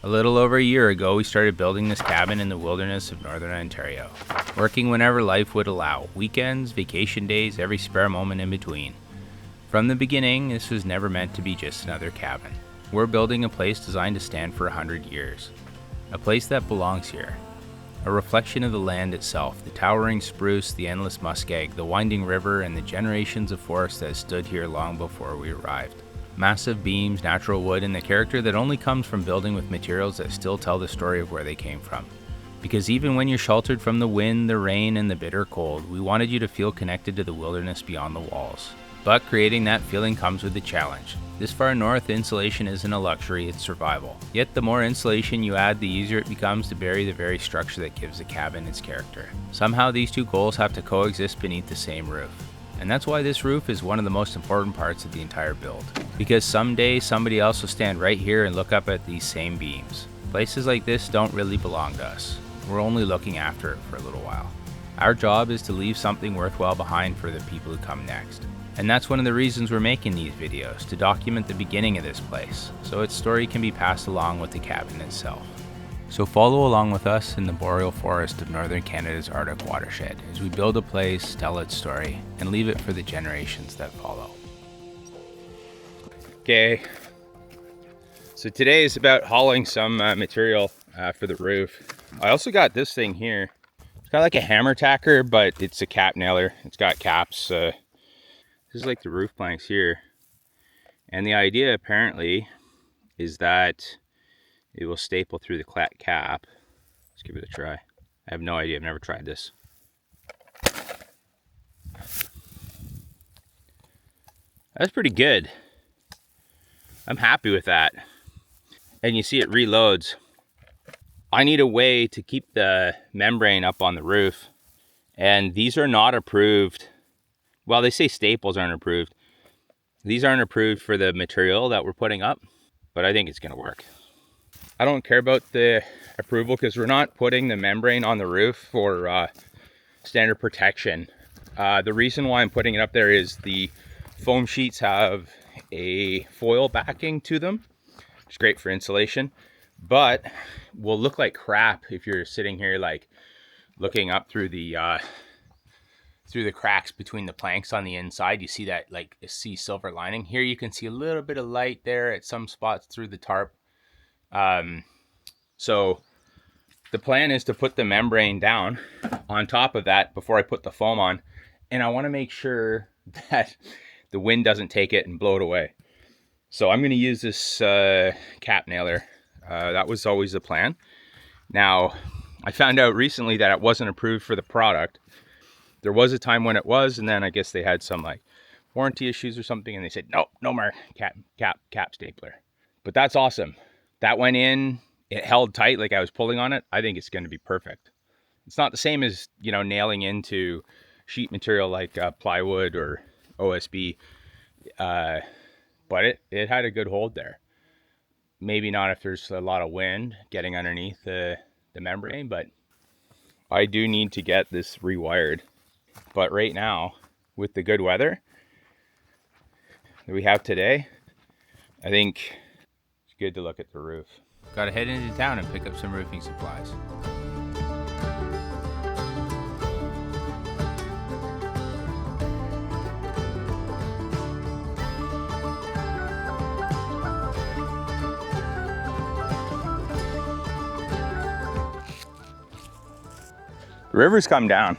A little over a year ago, we started building this cabin in the wilderness of northern Ontario, working whenever life would allow, weekends, vacation days, every spare moment in between. From the beginning, this was never meant to be just another cabin. We're building a place designed to stand for 100 years. A place that belongs here. A reflection of the land itself, the towering spruce, the endless muskeg, the winding river, and the generations of forest that stood here long before we arrived. Massive beams, natural wood, and the character that only comes from building with materials that still tell the story of where they came from. Because even when you're sheltered from the wind, the rain, and the bitter cold, we wanted you to feel connected to the wilderness beyond the walls. But creating that feeling comes with a challenge. This far north, insulation isn't a luxury, it's survival. Yet the more insulation you add, the easier it becomes to bury the very structure that gives the cabin its character. Somehow these two goals have to coexist beneath the same roof. And that's why this roof is one of the most important parts of the entire build. Because someday somebody else will stand right here and look up at these same beams. Places like this don't really belong to us. We're only looking after it for a little while. Our job is to leave something worthwhile behind for the people who come next. And that's one of the reasons we're making these videos, to document the beginning of this place, so its story can be passed along with the cabin itself. So follow along with us in the Boreal forest of northern Canada's Arctic watershed as we build a place, tell its story, and leave it for the generations that follow. Okay, so today is about hauling some material for the roof. I also got this thing here. It's kind of like a hammer tacker, but it's a cap nailer. It's got caps. This is like the roof planks here. And the idea apparently is that it will staple through the cap. Let's give it a try. I have no idea, I've never tried this. That's pretty good. I'm happy with that. And you see it reloads. I need a way to keep the membrane up on the roof. And these are not approved. Well, they say staples aren't approved. These aren't approved for the material that we're putting up, but I think it's gonna work. I don't care about the approval because we're not putting the membrane on the roof for standard protection. The reason why I'm putting it up there is the foam sheets have a foil backing to them. It's great for insulation, but will look like crap if you're sitting here like looking up through the cracks between the planks on the inside. You see that like see silver lining. Here you can see a little bit of light there at some spots through the tarp. So the plan is to put the membrane down on top of that before I put the foam on, and I want to make sure that the wind doesn't take it and blow it away. So I'm going to use this cap nailer. That was always the plan. Now I found out recently that it wasn't approved for the product. There was a time when it was, and then I guess they had some like warranty issues or something, and they said no more cap stapler. But that's awesome. That went in, it held tight like I was pulling on it. I think it's going to be perfect. It's not the same as, you know, nailing into sheet material like plywood or OSB, but it had a good hold there. Maybe not if there's a lot of wind getting underneath the membrane, but I do need to get this rewired. But right now, with the good weather that we have today, I think it's good to look at the roof. Gotta head into town and pick up some roofing supplies. The river's come down.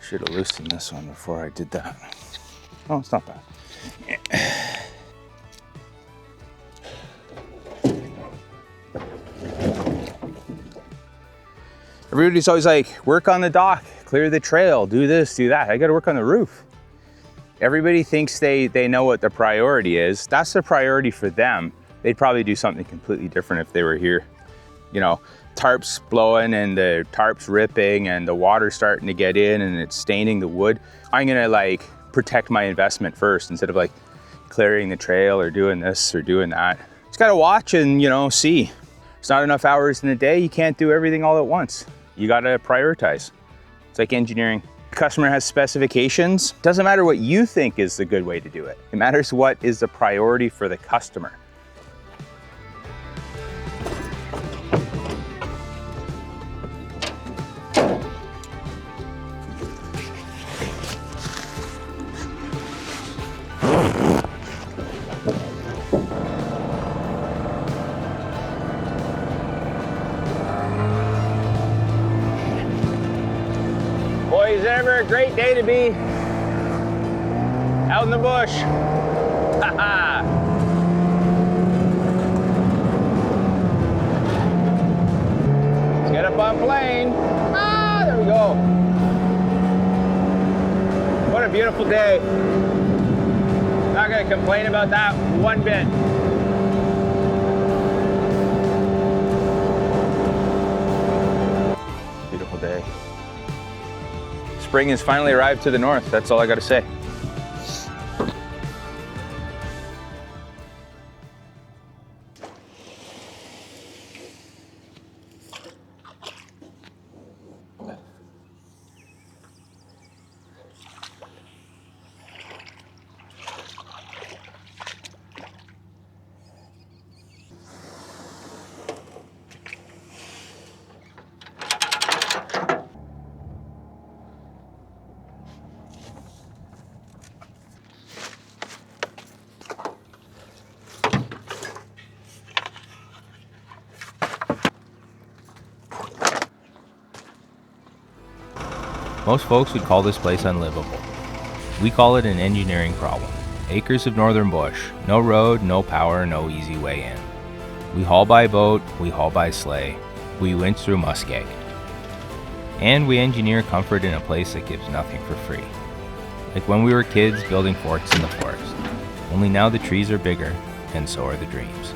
Should have loosened this one before I did that. Oh, it's not bad. Everybody's always like, work on the dock, clear the trail, do this, do that. I gotta work on the roof. Everybody thinks they know what the priority is. That's the priority for them. They'd probably do something completely different if they were here. You know, tarps blowing and the tarps ripping and the water starting to get in and it's staining the wood. I'm gonna like protect my investment first instead of like clearing the trail or doing this or doing that. Just gotta watch and, you know, see. There's not enough hours in the day. You can't do everything all at once. You gotta prioritize. It's like engineering. Customer has specifications. Doesn't matter what you think is the good way to do it. It matters what is the priority for the customer. Boy, is it ever a great day to be out in the bush. Haha. Let's get up on plane. Ah, there we go. What a beautiful day. Not gonna complain about that one bit. Beautiful day. Spring has finally arrived to the north. That's all I gotta say. Most folks would call this place unlivable. We call it an engineering problem. Acres of northern bush, no road, no power, no easy way in. We haul by boat, we haul by sleigh, we winch through muskeg. And we engineer comfort in a place that gives nothing for free. Like when we were kids building forts in the forest. Only now the trees are bigger, and so are the dreams.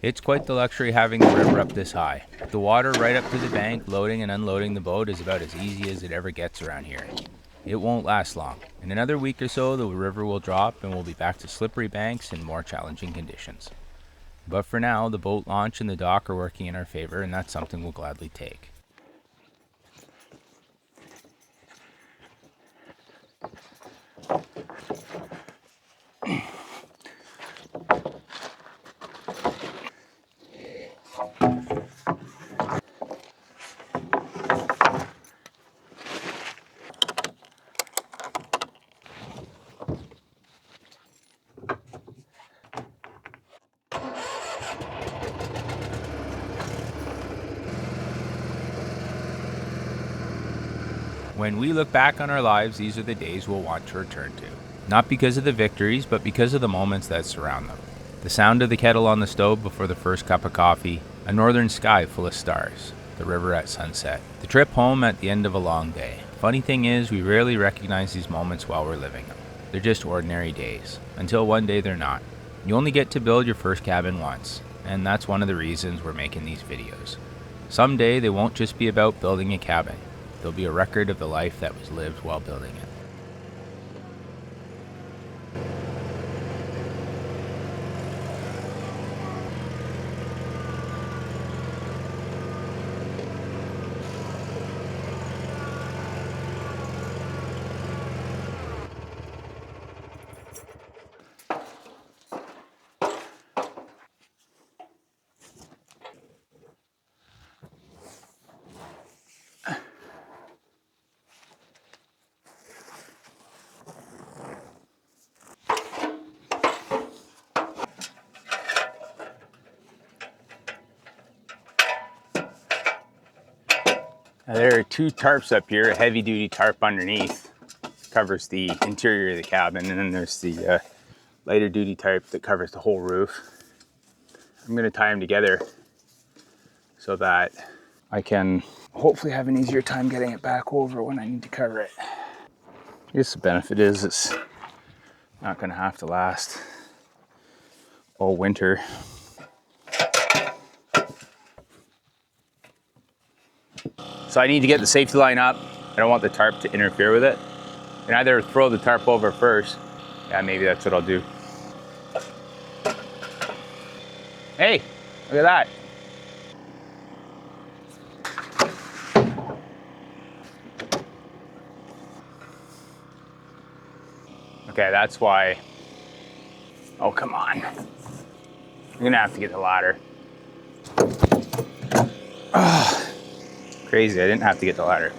It's quite the luxury having the river up this high. The water right up to the bank, loading and unloading the boat is about as easy as it ever gets around here. It won't last long. In another week or so, the river will drop and we'll be back to slippery banks and more challenging conditions. But for now, the boat launch and the dock are working in our favor, and that's something we'll gladly take. When we look back on our lives, these are the days we'll want to return to. Not because of the victories, but because of the moments that surround them. The sound of the kettle on the stove before the first cup of coffee, a northern sky full of stars, the river at sunset, the trip home at the end of a long day. Funny thing is, we rarely recognize these moments while we're living them. They're just ordinary days, until one day they're not. You only get to build your first cabin once, and that's one of the reasons we're making these videos. Someday they won't just be about building a cabin. They'll be a record of the life that was lived while building it. Now, there are two tarps up here, a heavy duty tarp underneath, covers the interior of the cabin, and then there's the lighter duty tarp that covers the whole roof. I'm going to tie them together so that I can hopefully have an easier time getting it back over when I need to cover it. I guess the benefit is it's not going to have to last all winter. So I need to get the safety line up. I don't want the tarp to interfere with it. And either throw the tarp over first. Yeah, maybe that's what I'll do. Hey, look at that. Okay, that's why. Oh, come on. I'm gonna have to get the ladder. Oh, crazy, I didn't have to get the ladder.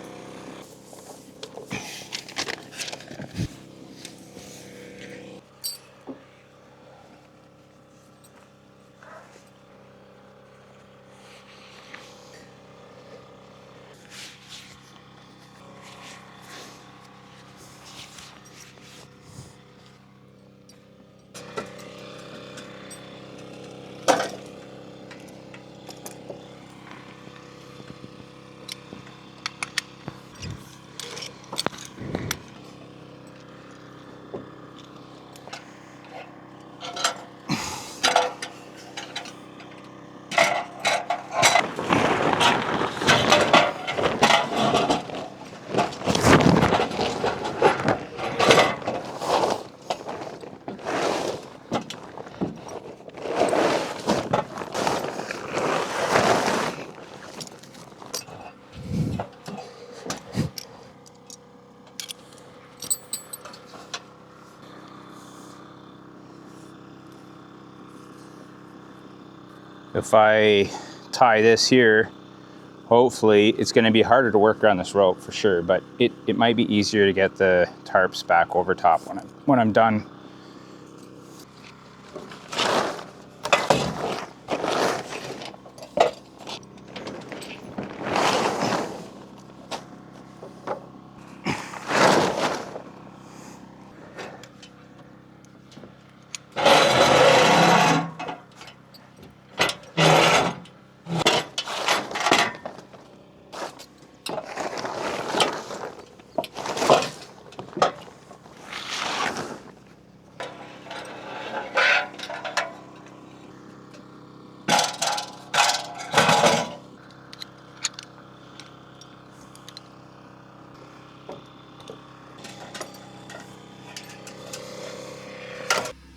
If I tie this here, hopefully it's going to be harder to work around this rope for sure, but it might be easier to get the tarps back over top when I'm done.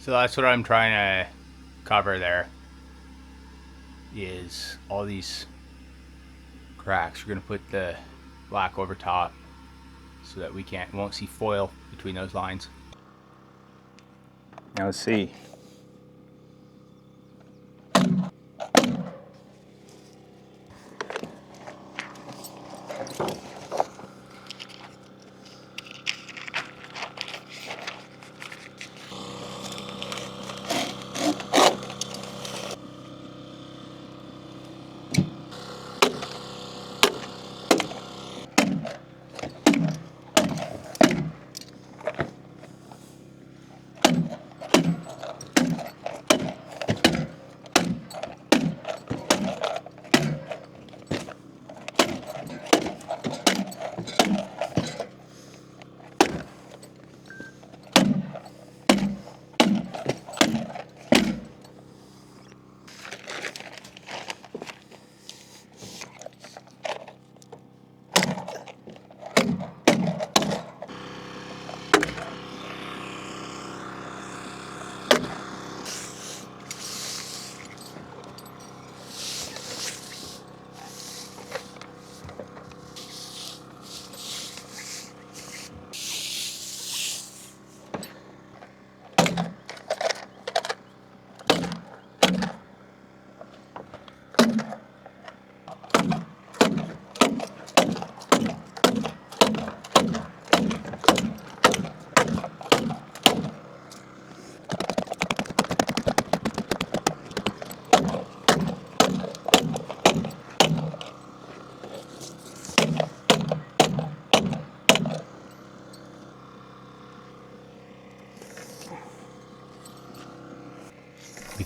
So that's what I'm trying to cover there, is all these cracks. We're going to put the black over top so that we won't see foil between those lines. Now let's see.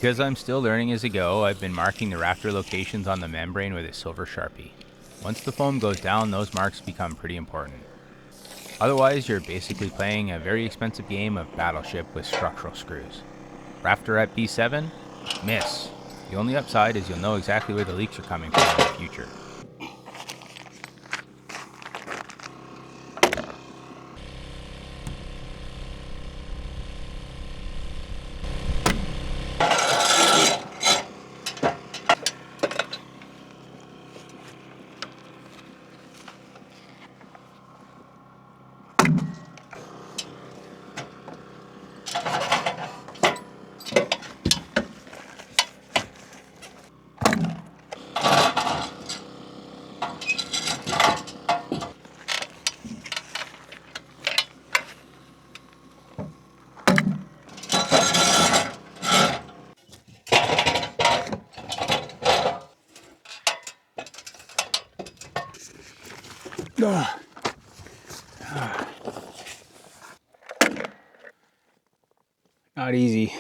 Because I'm still learning as I go, I've been marking the rafter locations on the membrane with a silver Sharpie. Once the foam goes down, those marks become pretty important. Otherwise, you're basically playing a very expensive game of Battleship with structural screws. Rafter at B7? Miss. The only upside is you'll know exactly where the leaks are coming from in the future. Not easy.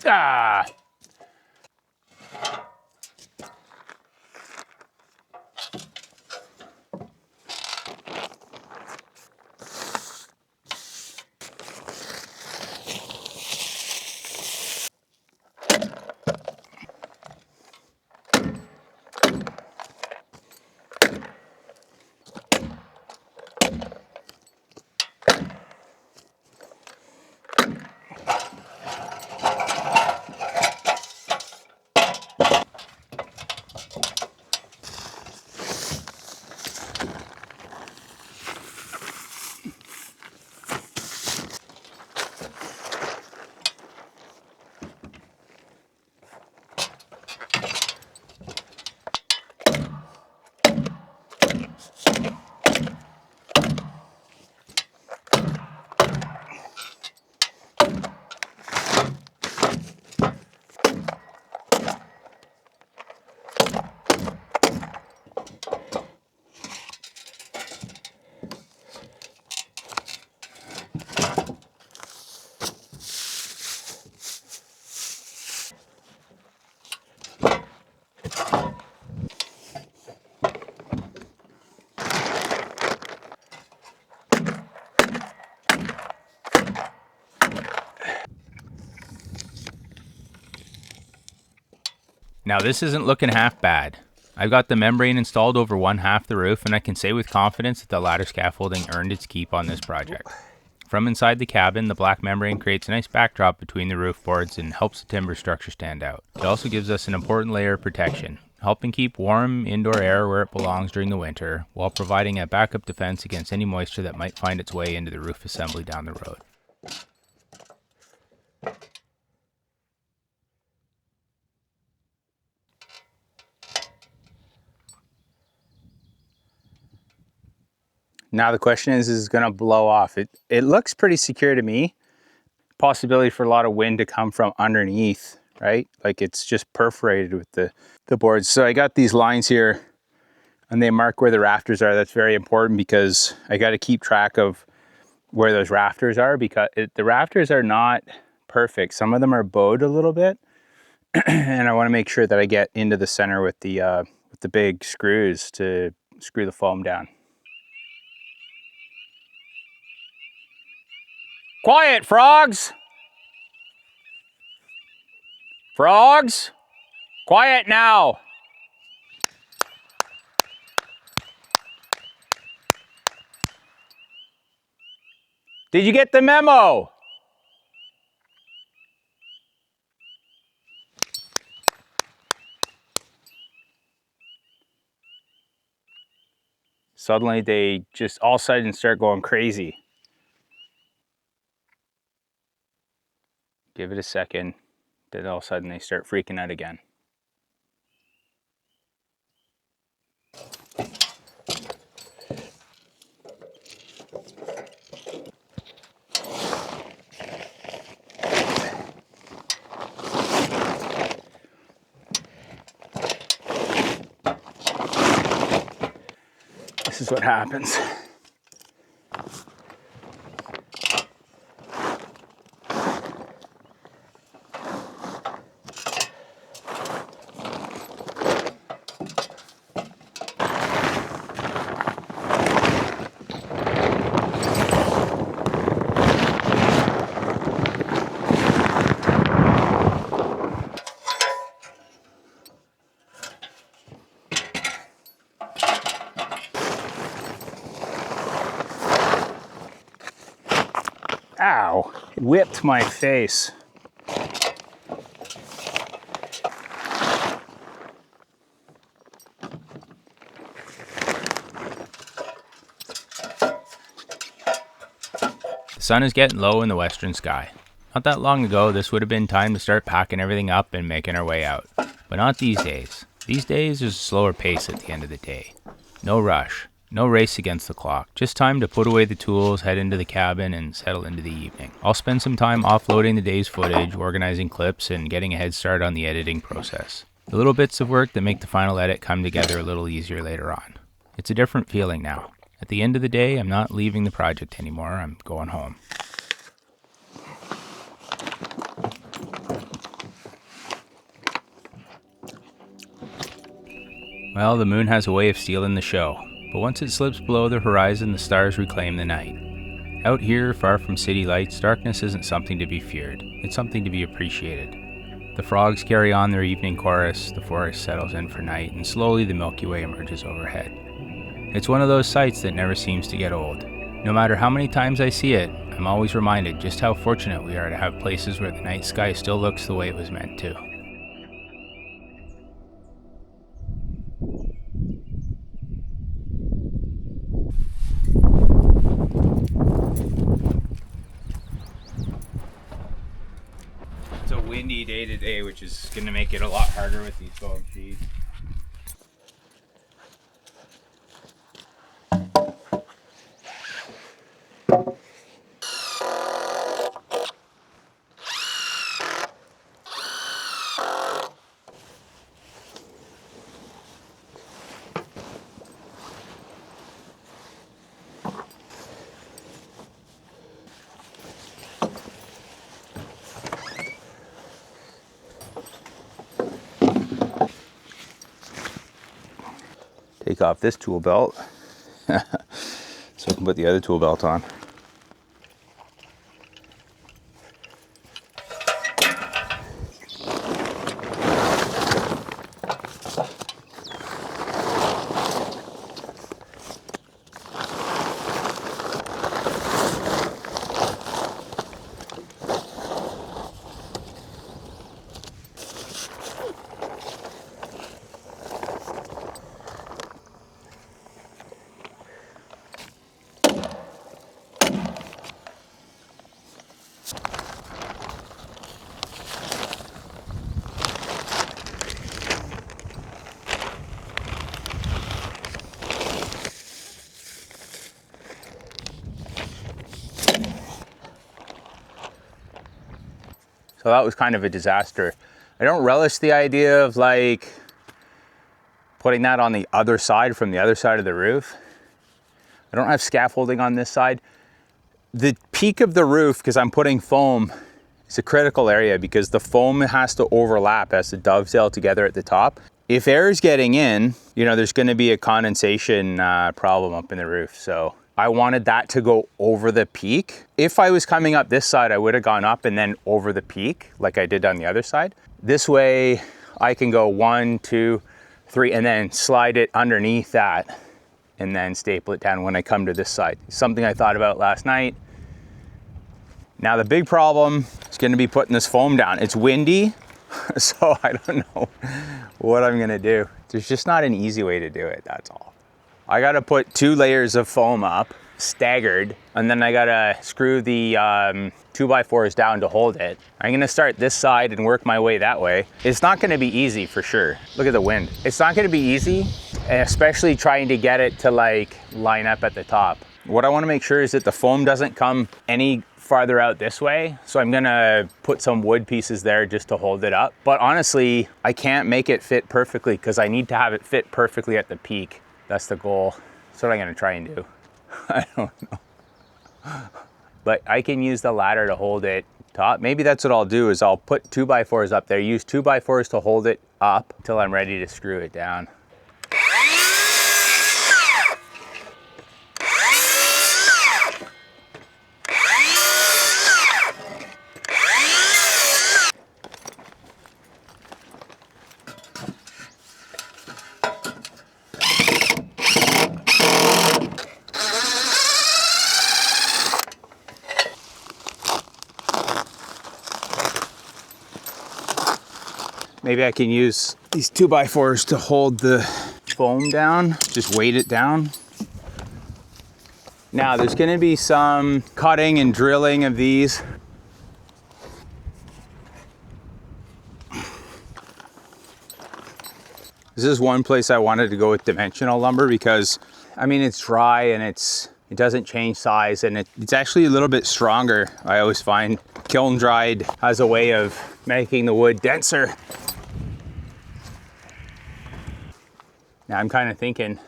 Ah! Now this isn't looking half bad. I've got the membrane installed over one half the roof, and I can say with confidence that the ladder scaffolding earned its keep on this project. From inside the cabin, the black membrane creates a nice backdrop between the roof boards and helps the timber structure stand out. It also gives us an important layer of protection, helping keep warm indoor air where it belongs during the winter, while providing a backup defense against any moisture that might find its way into the roof assembly down the road. Now the question is it going to blow off? It looks pretty secure to me. Possibility for a lot of wind to come from underneath, right? Like it's just perforated with the boards. So I got these lines here and they mark where the rafters are. That's very important because I got to keep track of where those rafters are, because the rafters are not perfect. Some of them are bowed a little bit and I want to make sure that I get into the center with the big screws to screw the foam down. Quiet, frogs! Frogs! Quiet now! Did you get the memo? Suddenly they just all of a sudden start going crazy. Give it a second, then all of a sudden they start freaking out again. This is what happens. Ow, it whipped my face. The sun is getting low in the western sky. Not that long ago, this would have been time to start packing everything up and making our way out. But not these days. These days, there's a slower pace at the end of the day. No rush. No race against the clock, just time to put away the tools, head into the cabin, and settle into the evening. I'll spend some time offloading the day's footage, organizing clips, and getting a head start on the editing process. The little bits of work that make the final edit come together a little easier later on. It's a different feeling now. At the end of the day, I'm not leaving the project anymore, I'm going home. Well, the moon has a way of stealing the show. But once it slips below the horizon, the stars reclaim the night. Out here, far from city lights, darkness isn't something to be feared. It's something to be appreciated. The frogs carry on their evening chorus, the forest settles in for night, and slowly the Milky Way emerges overhead. It's one of those sights that never seems to get old. No matter how many times I see it, I'm always reminded just how fortunate we are to have places where the night sky still looks the way it was meant to. It's a windy day today, which is going to make it a lot harder with these dog feet. Take off this tool belt so I can put the other tool belt on. So that was kind of a disaster. I don't relish the idea of like putting that on the other side from the other side of the roof. I don't have scaffolding on this side. The peak of the roof, because I'm putting foam, is a critical area because the foam has to overlap, has to dovetail together at the top. If air is getting in, you know, there's gonna be a condensation problem up in the roof. So I wanted that to go over the peak. If I was coming up this side, I would have gone up and then over the peak like I did on the other side. This way I can go 1, 2, 3, and then slide it underneath that and then staple it down when I come to this side. Something I thought about last night. Now the big problem is gonna be putting this foam down. It's windy, so I don't know what I'm gonna do. There's just not an easy way to do it, that's all. I gotta put 2 layers of foam up, staggered, and then I gotta screw the 2x4s down to hold it. I'm gonna start this side and work my way that way. It's not gonna be easy for sure. Look at the wind. It's not gonna be easy, especially trying to get it to like line up at the top. What I wanna make sure is that the foam doesn't come any farther out this way. So I'm gonna put some wood pieces there just to hold it up. But honestly, I can't make it fit perfectly because I need to have it fit perfectly at the peak. That's the goal. That's what I'm gonna try and do. I don't know. But I can use the ladder to hold it top. Maybe that's what I'll do is I'll put 2x4s up there, use 2x4s to hold it up till I'm ready to screw it down. Maybe I can use these 2x4s to hold the foam down, just weight it down. Now there's gonna be some cutting and drilling of these. This is one place I wanted to go with dimensional lumber because, I mean, it's dry and it doesn't change size and it's actually a little bit stronger. I always find kiln dried has a way of making the wood denser. Now I'm kind of thinking,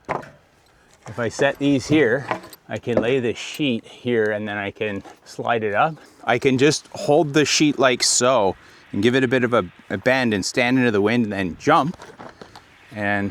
if I set these here, I can lay the sheet here and then I can slide it up. I can just hold the sheet like so and give it a bit of a bend and stand into the wind and then jump. And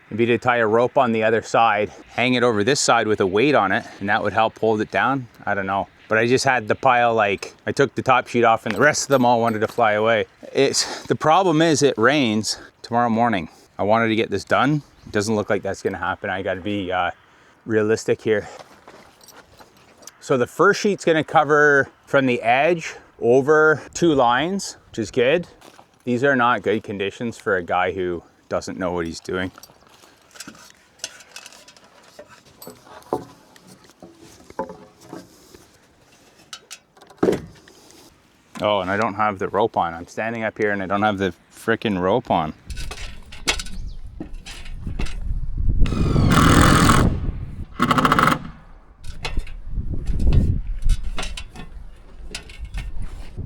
maybe to tie a rope on the other side, hang it over this side with a weight on it, and that would help hold it down. I don't know. But I just had the pile, like, I took the top sheet off and the rest of them all wanted to fly away. The problem is it rains tomorrow morning. I wanted to get this done. It doesn't look like that's gonna happen. I gotta be realistic here. So the first sheet's gonna cover from the edge over 2 lines, which is good. These are not good conditions for a guy who doesn't know what he's doing. Oh, and I don't have the rope on. I'm standing up here and I don't have the frickin' rope on.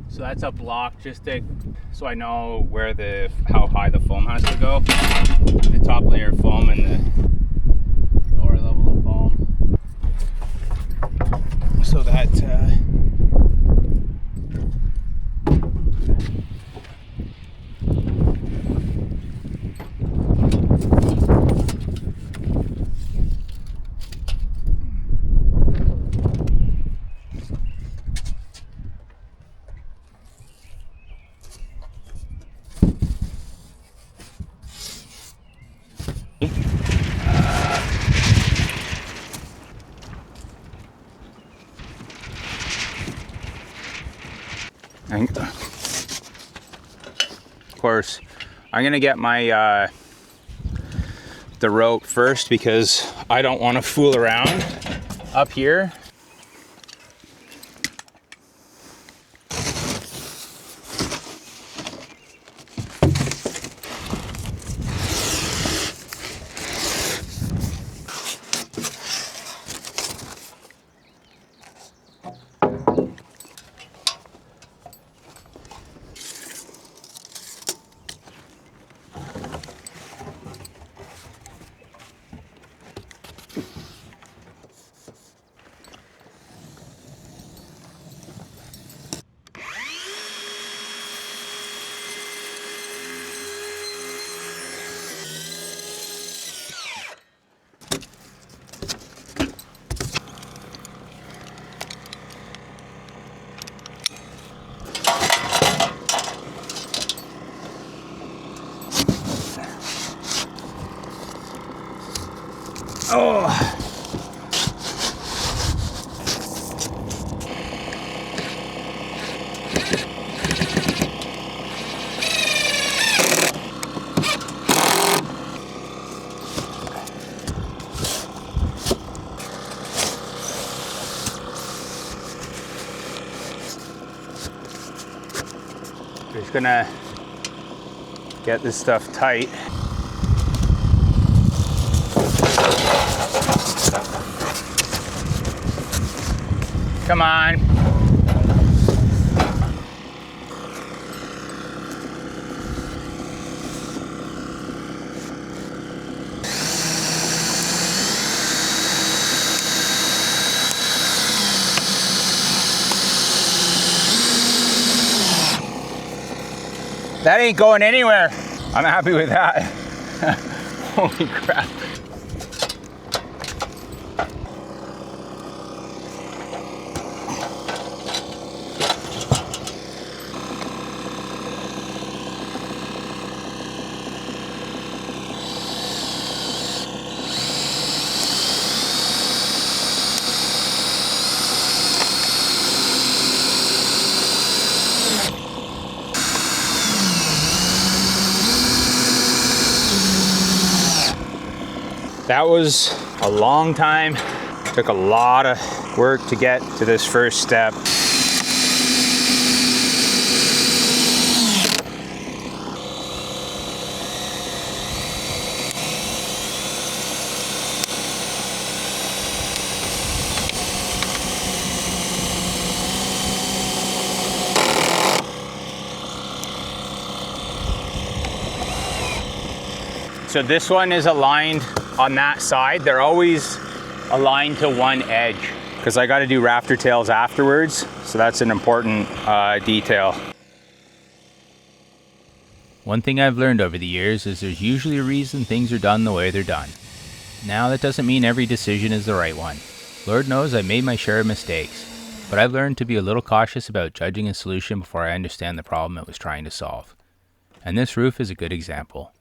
So that's a block just so I know how high the foam has to go. The top layer of foam and the lower level of foam. So that of course, I'm gonna get my the rope first because I don't want to fool around up here. We're just gonna get this stuff tight. Come on. That ain't going anywhere. I'm happy with that. Holy crap. That was a long time. Took a lot of work to get to this first step. So this one is aligned on that side. They're always aligned to one edge because I got to do rafter tails afterwards. So that's an important detail. One thing I've learned over the years is there's usually a reason things are done the way they're done. Now that doesn't mean every decision is the right one. Lord knows I made my share of mistakes, but I've learned to be a little cautious about judging a solution before I understand the problem it was trying to solve. And this roof is a good example.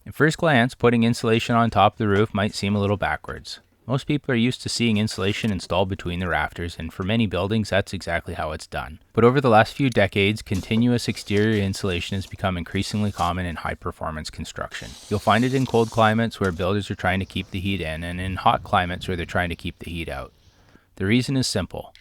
At first glance, putting insulation on top of the roof might seem a little backwards. Most people are used to seeing insulation installed between the rafters, and for many buildings, that's exactly how it's done. But over the last few decades, continuous exterior insulation has become increasingly common in high-performance construction. You'll find it in cold climates where builders are trying to keep the heat in, and in hot climates where they're trying to keep the heat out. The reason is simple.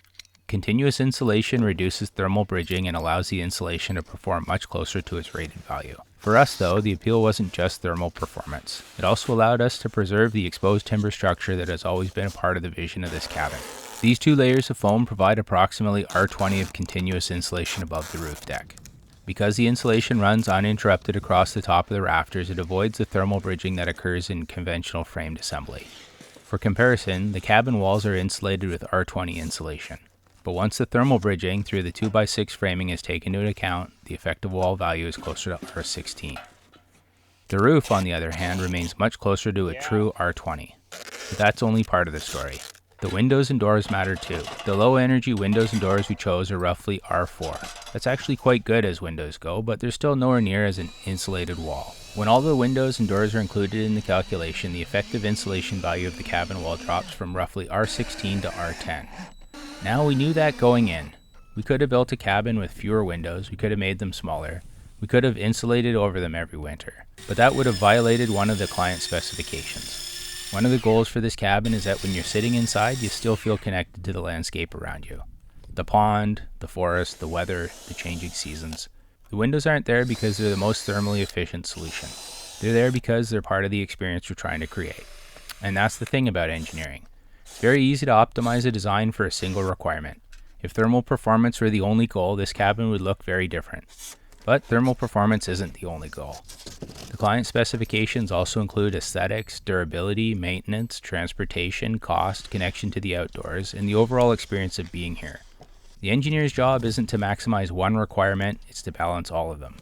Continuous insulation reduces thermal bridging and allows the insulation to perform much closer to its rated value. For us, though, the appeal wasn't just thermal performance. It also allowed us to preserve the exposed timber structure that has always been a part of the vision of this cabin. These two layers of foam provide approximately R20 of continuous insulation above the roof deck. Because the insulation runs uninterrupted across the top of the rafters, it avoids the thermal bridging that occurs in conventional framed assembly. For comparison, the cabin walls are insulated with R20 insulation. But once the thermal bridging through the 2x6 framing is taken into account, the effective wall value is closer to R16. The roof, on the other hand, remains much closer to a true R20. But that's only part of the story. The windows and doors matter too. The low energy windows and doors we chose are roughly R4. That's actually quite good as windows go, but they're still nowhere near as an insulated wall. When all the windows and doors are included in the calculation, the effective insulation value of the cabin wall drops from roughly R16 to R10. Now we knew that going in. We could have built a cabin with fewer windows, we could have made them smaller, we could have insulated over them every winter, but that would have violated one of the client specifications. One of the goals for this cabin is that when you're sitting inside, you still feel connected to the landscape around you. The pond, the forest, the weather, the changing seasons. The windows aren't there because they're the most thermally efficient solution. They're there because they're part of the experience we're trying to create. And that's the thing about engineering. It's very easy to optimize a design for a single requirement. If thermal performance were the only goal, this cabin would look very different. But thermal performance isn't the only goal. The client specifications also include aesthetics, durability, maintenance, transportation, cost, connection to the outdoors, and the overall experience of being here. The engineer's job isn't to maximize one requirement, it's to balance all of them.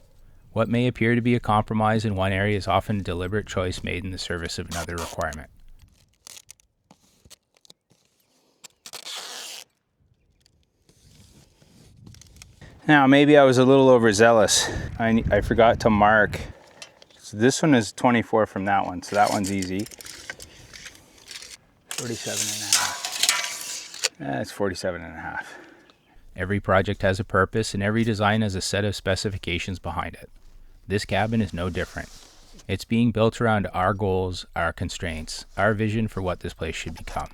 What may appear to be a compromise in one area is often a deliberate choice made in the service of another requirement. Now, maybe I was a little overzealous. I forgot to mark. So this one is 24 from that one, so that one's easy. 47 and a half. That's 47 and a half. Every project has a purpose, and every design has a set of specifications behind it. This cabin is no different. It's being built around our goals, our constraints, our vision for what this place should become.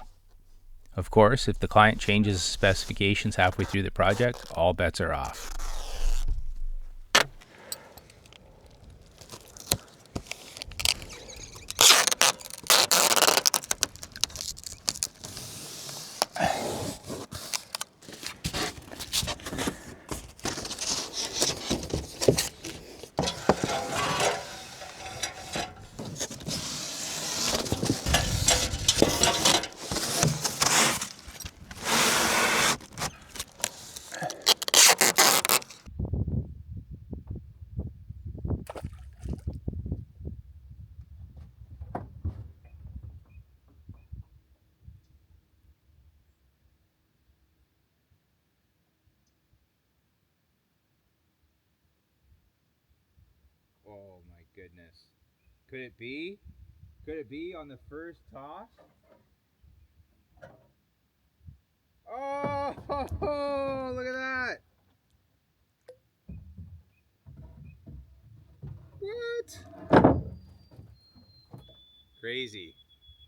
Of course, if the client changes specifications halfway through the project, all bets are off. goodness. Could it be? Could it be on the first toss? Oh, look at that. What? Crazy.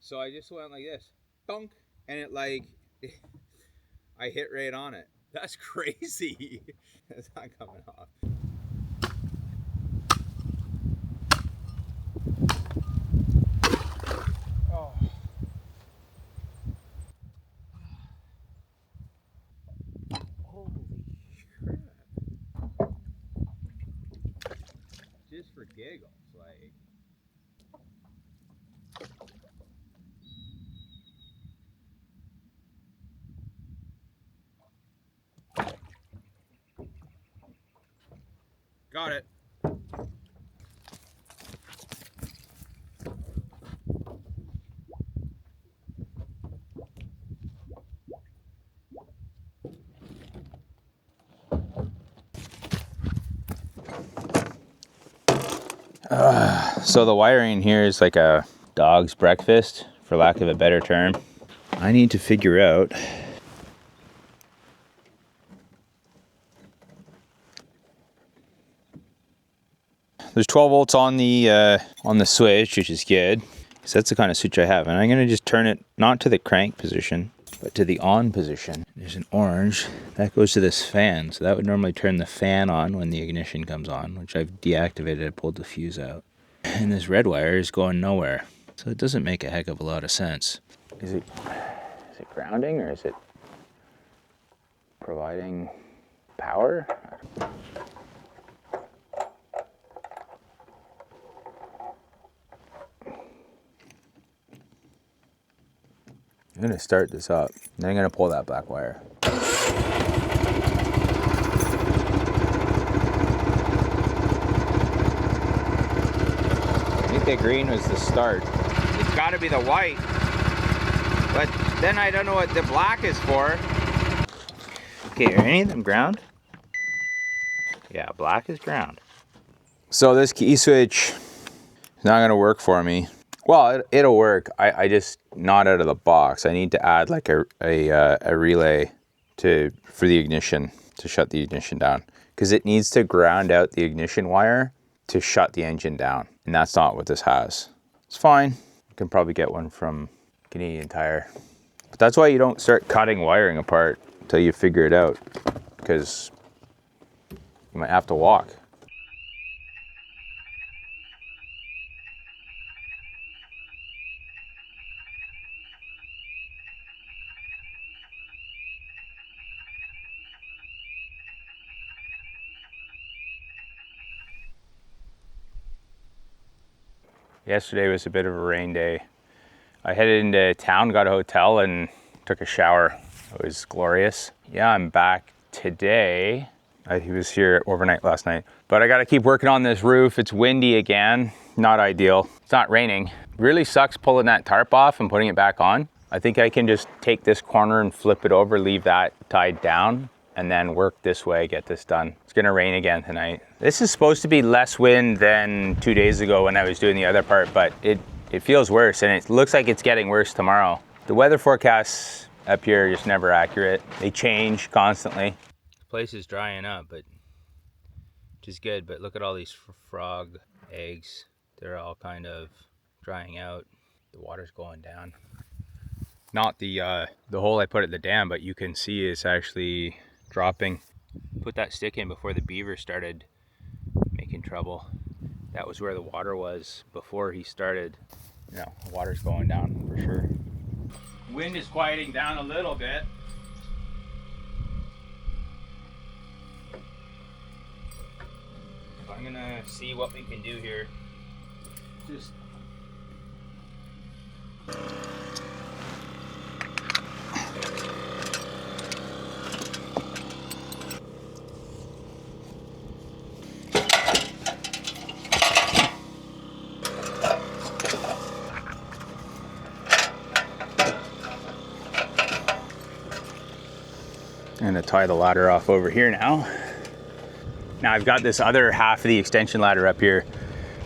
So I just went like this, thunk, and it like, I hit right on it. That's crazy. It's not coming off. Oh. Holy crap. Just for giggles, like. Got it. So the wiring here is like a dog's breakfast, for lack of a better term. I need to figure out there's 12 volts on the switch, which is good. So that's the kind of switch I have. And I'm gonna just turn it not to the crank position, but to the on position. There's an orange that goes to this fan. So that would normally turn the fan on when the ignition comes on, which I've deactivated. I pulled the fuse out. And this red wire is going nowhere. So it doesn't make a heck of a lot of sense. Is it grounding or is it providing power? I'm gonna start this up, then I'm gonna pull that black wire. I think the green was the start. It's gotta be the white, but then I don't know what the black is for. Okay, are any of them ground? Yeah, black is ground. So this key switch is not gonna work for me. Well, it'll work. I just not out of the box. I need to add like a relay for the ignition to shut the ignition down, because it needs to ground out the ignition wire to shut the engine down, and that's not what this has. It's fine. You can probably get one from Canadian Tire, but that's why you don't start cutting wiring apart until you figure it out, because you might have to walk. Yesterday was a bit of a rain day. I headed into town, got a hotel, and took a shower. It was glorious. Yeah, I'm back today. He was here overnight last night. But I gotta keep working on this roof. It's windy again. Not ideal. It's not raining. Really sucks pulling that tarp off and putting it back on. I think I can just take this corner and flip it over, leave that tied down, and then work this way, get this done. It's gonna rain again tonight. This is supposed to be less wind than 2 days ago when I was doing the other part, but it feels worse, and it looks like it's getting worse tomorrow. The weather forecasts up here are just never accurate. They change constantly. This place is drying up, which is good, but look at all these frog eggs. They're all kind of drying out. The water's going down. Not the hole I put at the dam, but you can see it's actually dropping. Put that stick in before the beaver started making trouble. That was where the water was before he started. You know, the water's going down for sure. Wind is quieting down a little bit. So I'm gonna see what we can do here. Just I'm gonna tie the ladder off over here now. Now I've got this other half of the extension ladder up here.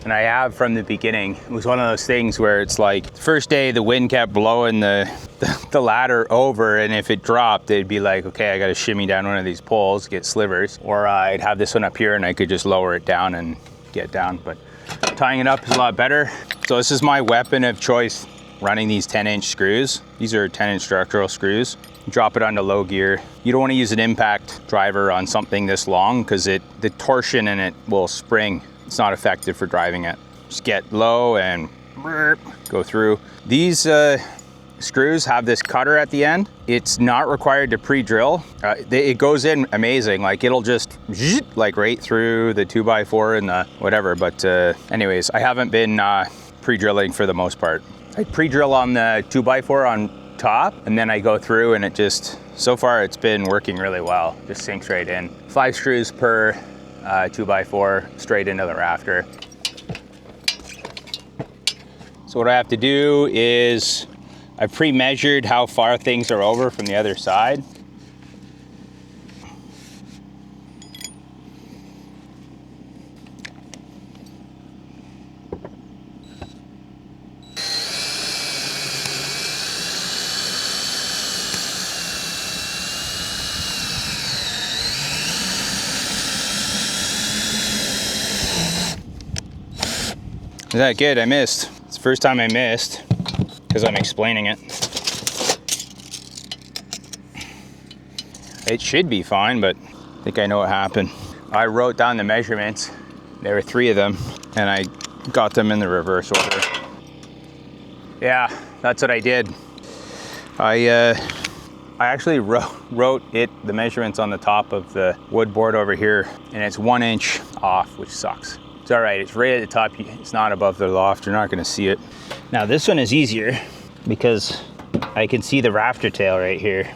And I have from the beginning. It was one of those things where it's like, the first day the wind kept blowing the ladder over, and if it dropped, it'd be like, okay, I gotta shimmy down one of these poles, get slivers, or I'd have this one up here and I could just lower it down and get down. But tying it up is a lot better. So this is my weapon of choice, running these 10-inch screws. These are 10-inch structural screws. Drop it onto low gear. You don't want to use an impact driver on something this long because the torsion in it will spring. It's not effective for driving it. Just get low and go through. These screws have this cutter at the end. It's not required to pre-drill. It goes in amazing. Like it'll just like right through the 2x4 and the whatever. But anyways, I haven't been pre-drilling for the most part. I pre-drill on the 2x4 on top, and then I go through, and it just, so far it's been working really well. Just sinks right in. 5 screws per 2x4 straight into the rafter. So what I have to do is I've pre-measured how far things are over from the other side. Is that good? I missed. It's the first time I missed because I'm explaining it. It should be fine, but I think I know what happened. I wrote down the measurements. There were 3 of them, and I got them in the reverse order. Yeah, that's what I did. I actually wrote the measurements on the top of the wood board over here, and it's 1 inch off, which sucks. It's all right, it's right at the top. It's not above the loft, you're not gonna see it. Now this one is easier because I can see the rafter tail right here.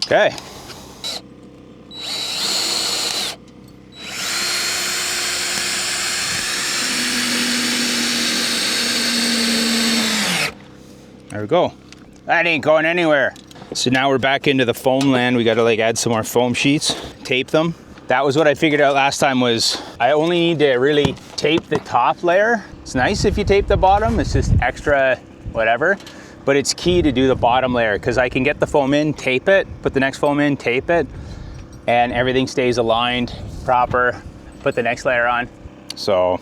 Okay. There we go. That ain't going anywhere. So now we're back into the foam land. We gotta like add some more foam sheets, tape them. That was what I figured out last time, was I only need to really tape the top layer. It's nice if you tape the bottom, it's just extra whatever. But it's key to do the bottom layer because I can get the foam in, tape it, put the next foam in, tape it, and everything stays aligned, proper, put the next layer on. So.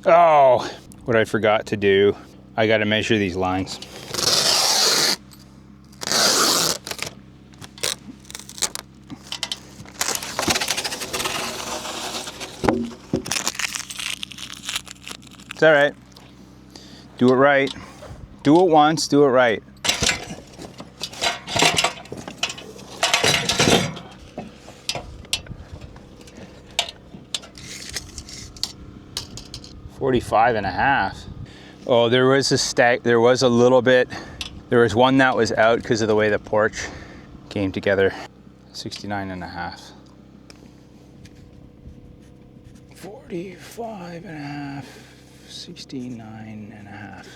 Oh, what I forgot to do, I got to measure these lines. It's all right. Do it right. Do it once, do it right. $45.5. Oh, there was a stack. There was a little bit. There was one that was out because of the way the porch came together. 69.5. 45.5. 69.5.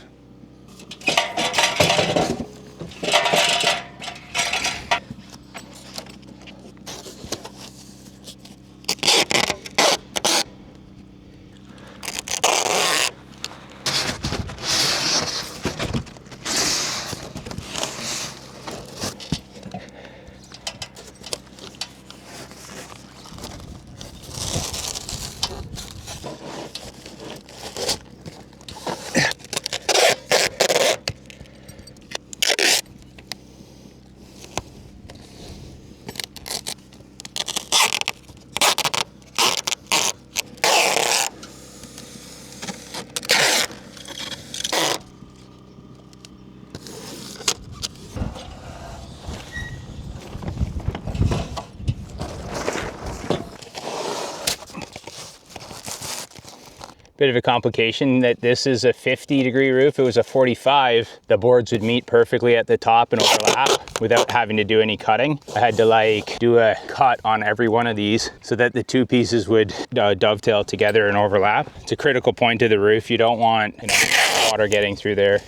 Bit of a complication that this is a 50-degree roof. If it was a 45, the boards would meet perfectly at the top and overlap without having to do any cutting. I had to like do a cut on every one of these so that the two pieces would dovetail together and overlap. It's a critical point of the roof. You don't want, you know, water getting through there.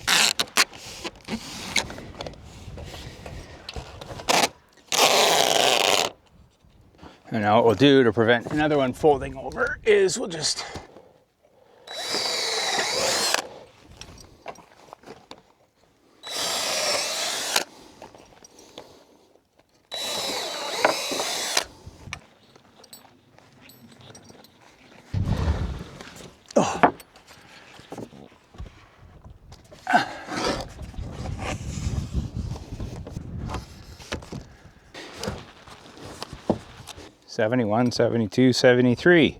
And now what we'll do to prevent another one folding over is we'll just oh. 71, 72, 73.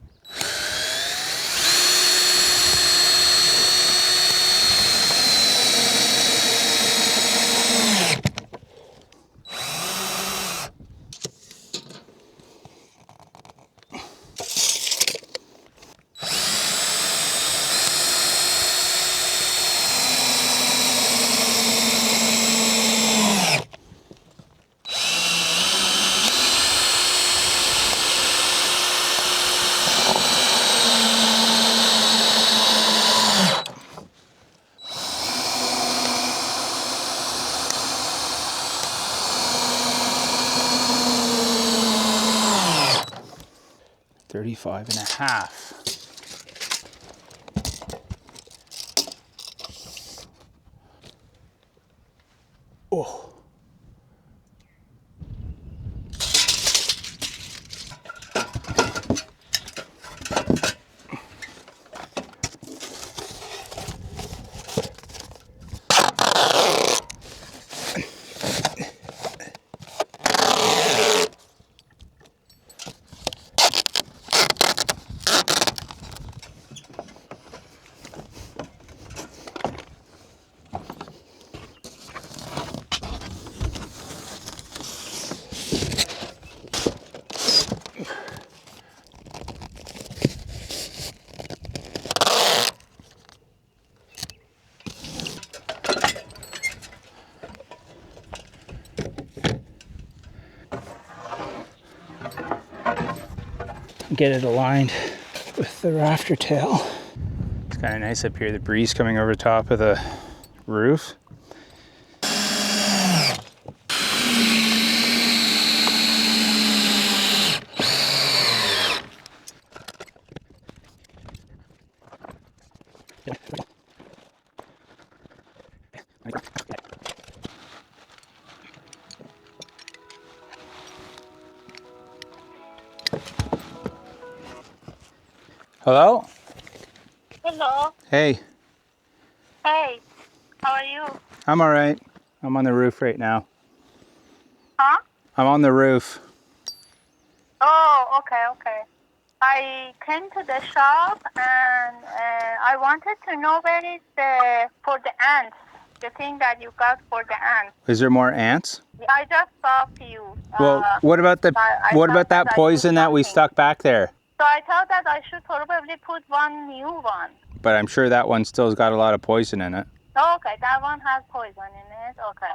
$35.5. Oh. Get it aligned with the rafter tail. It's kind of nice up here, the breeze coming over top of the roof. Hello? Hello. Hey. Hey. How are you? I'm all right. I'm on the roof right now. Huh? I'm on the roof. Oh, okay. I came to the shop and I wanted to know where is for the ants, the thing that you got for the ants. Is there more ants? I just saw a few. Well, what about that poison that we stuck back there? So I thought that I should probably put one new one. But I'm sure that one still's got a lot of poison in it. Okay, that one has poison in it. Okay.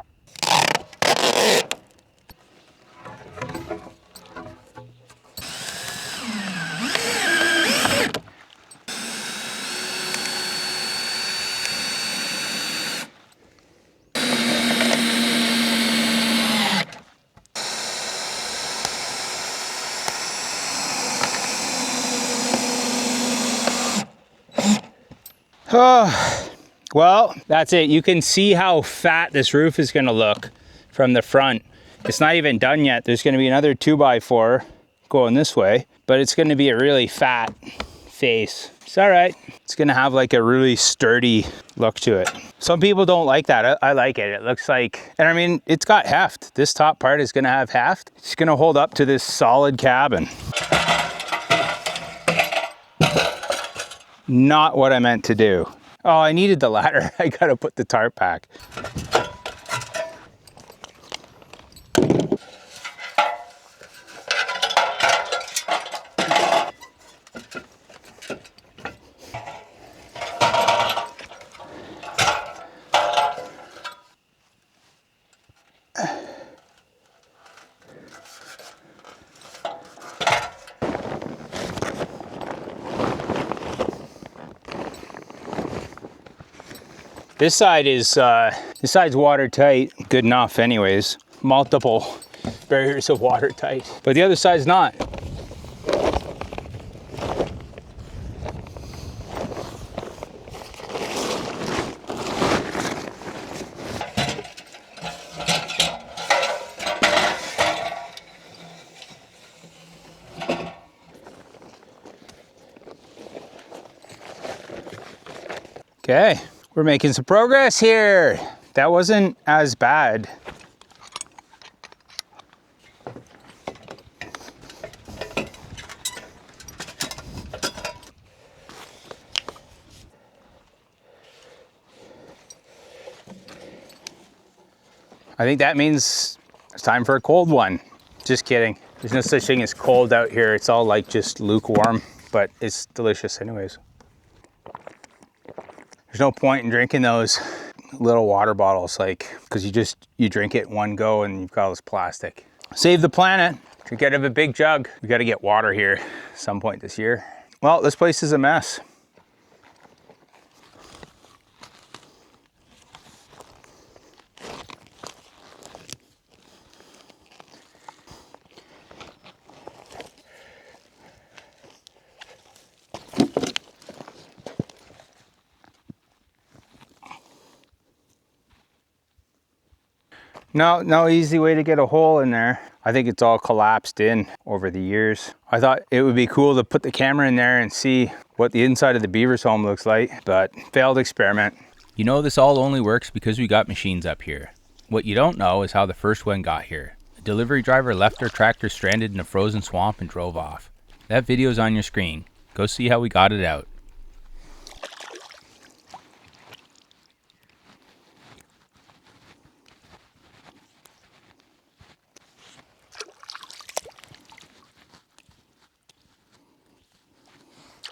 Oh, well, that's it. You can see how fat this roof is going to look from the front. It's not even done yet. There's going to be another 2x4 going this way, but it's going to be a really fat face. It's all right. It's going to have like a really sturdy look to it. Some people don't like that. I like it. It looks like, and I mean, it's got heft. This top part is going to have heft. It's going to hold up to this solid cabin. Not what I meant to do. Oh, I needed the ladder. I gotta put the tarp back. This side's watertight, good enough anyways. Multiple barriers of watertight, but the other side's not. Okay, we're making some progress here. That wasn't as bad. I think that means it's time for a cold one. Just kidding. There's no such thing as cold out here. It's all like just lukewarm, but it's delicious anyways. There's no point in drinking those little water bottles, like, because you drink it in one go and you've got all this plastic. Save the planet. Drink out of a big jug. We got to get water here some point this year. Well, this place is a mess. No easy way to get a hole in there. I think it's all collapsed in over the years. I thought it would be cool to put the camera in there and see what the inside of the beaver's home looks like, but failed experiment. You know, this all only works because we got machines up here. What you don't know is how the first one got here. A delivery driver left their tractor stranded in a frozen swamp and drove off. That video's on your screen. Go see how we got it out.